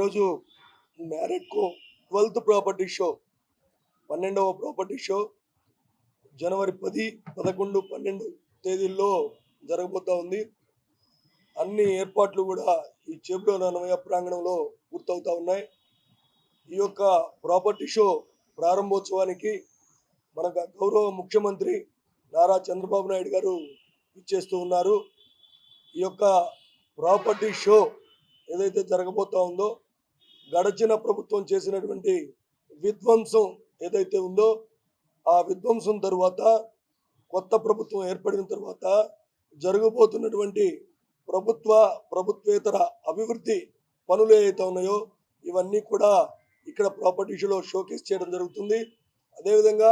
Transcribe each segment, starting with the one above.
ఈరోజు మ్యారెట్కో 12th property show 12వ ప్రాపర్టీ షో జనవరి 10, 11, 12 తేదీల్లో జరగబోతా ఉంది. అన్ని ఏర్పాట్లు కూడా ఈ చేబ్రోలు అన్నమయ్య ప్రాంగణంలో పూర్తవుతా ఉన్నాయి. ఈ యొక్క ప్రాపర్టీ షో ప్రారంభోత్సవానికి మన గౌరవ ముఖ్యమంత్రి నారా చంద్రబాబు నాయుడు గారు ఇచ్చేస్తూ ఉన్నారు. ఈ యొక్క ప్రాపర్టీ షో ఏదైతే జరగబోతా ఉందో గడచిన ప్రభుత్వం చేసినటువంటి విధ్వంసం ఏదైతే ఉందో ఆ విధ్వంసం తర్వాత కొత్త ప్రభుత్వం ఏర్పడిన తర్వాత జరగబోతున్నటువంటి ప్రభుత్వేతర అభివృద్ధి పనులు ఏవైతే ఉన్నాయో ఇవన్నీ కూడా ఇక్కడ ప్రాపర్టీ షోలో షోకేస్ చేయడం జరుగుతుంది. అదేవిధంగా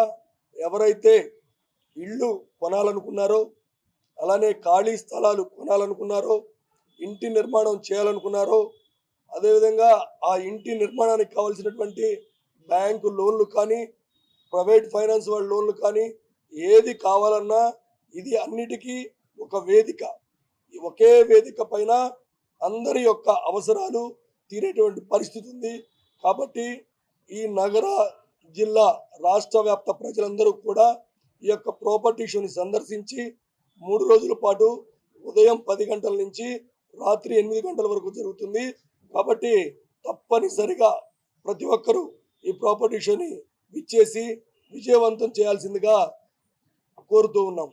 ఎవరైతే ఇళ్ళు కొనాలనుకున్నారో అలానే ఖాళీ స్థలాలు కొనాలనుకున్నారో ఇంటి నిర్మాణం చేయాలనుకున్నారో అదేవిధంగా ఆ ఇంటి నిర్మాణానికి కావాల్సినటువంటి బ్యాంకు లోన్లు కానీ ప్రైవేట్ ఫైనాన్స్ వాళ్ళ లోన్లు కానీ ఏది కావాలన్నా ఇది అన్నిటికీ ఒక వేదిక, ఒకే వేదిక పైన అందరి యొక్క అవసరాలు తీరేటువంటి పరిస్థితి ఉంది. కాబట్టి ఈ నగర జిల్లా రాష్ట్ర వ్యాప్త ప్రజలందరూ కూడా ఈ యొక్క ప్రాపర్టీ షోని సందర్శించి 3 రోజుల పాటు ఉదయం 10 గంటల నుంచి రాత్రి 8 గంటల వరకు జరుగుతుంది. కాబట్టి తప్పనిసరిగా ప్రతి ఒక్కరూ ఈ ప్రాపర్టీ షోని విచ్చేసి విజయవంతం చేయాల్సిందిగా కోరుతూ ఉన్నాం.